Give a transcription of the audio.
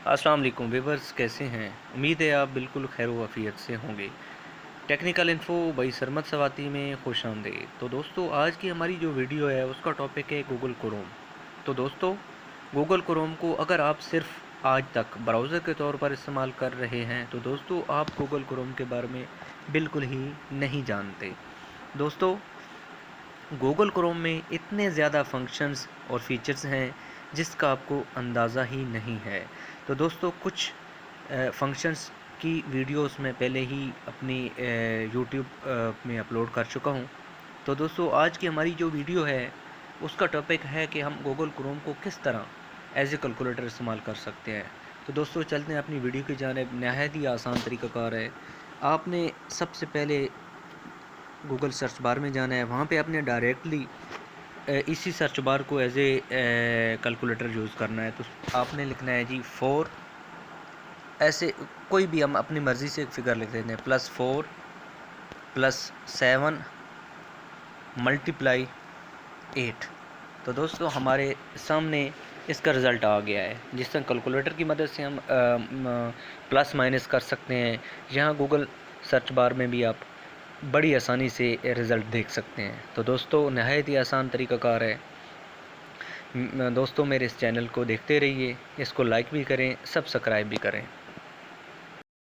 अस्सलाम वालेकुम व्यूअर्स, कैसे हैं। उम्मीद है आप बिल्कुल खैर वाफियत से होंगे। टेक्निकल इन्फो बाई सरमद सवाती में खुश आमदीद। तो दोस्तों, आज की हमारी जो वीडियो है उसका टॉपिक है गूगल क्रोम। तो दोस्तों, गूगल क्रोम को अगर आप सिर्फ आज तक ब्राउज़र के तौर पर इस्तेमाल कर रहे हैं तो दोस्तों आप गूगल क्रोम के बारे में बिल्कुल ही नहीं जानते। दोस्तों, गूगल क्रोम में इतने ज़्यादा फंक्शंस और फीचर्स हैं जिसका आपको अंदाज़ा ही नहीं है। तो दोस्तों, कुछ फंक्शंस की वीडियोस मैं पहले ही अपनी यूट्यूब में अपलोड कर चुका हूँ। तो दोस्तों, आज की हमारी जो वीडियो है उसका टॉपिक है कि हम गूगल क्रोम को किस तरह एज ए कैलकुलेटर इस्तेमाल कर सकते हैं। तो दोस्तों, चलते हैं अपनी वीडियो की जानिब। नहायत ही आसान तरीक़ाकार है। आपने सबसे पहले गूगल सर्च बार में जाना है। वहाँ पे आपने डायरेक्टली इसी सर्च बार को एज ए कैलकुलेटर यूज़ करना है। तो आपने लिखना है जी 4, ऐसे कोई भी हम अपनी मर्ज़ी से एक फ़िगर लिख देते हैं, +4 +7 × 8। तो दोस्तों, हमारे सामने इसका रिज़ल्ट आ गया है। जिस तरह कैलकुलेटर की मदद से हम प्लस माइनस कर सकते हैं, यहाँ गूगल सर्च बार में भी आप बड़ी आसानी से रिज़ल्ट देख सकते हैं। तो दोस्तों, नहायत ही आसान तरीक़ाकार है। दोस्तों, मेरे इस चैनल को देखते रहिए, इसको लाइक भी करें, सब्सक्राइब भी करें।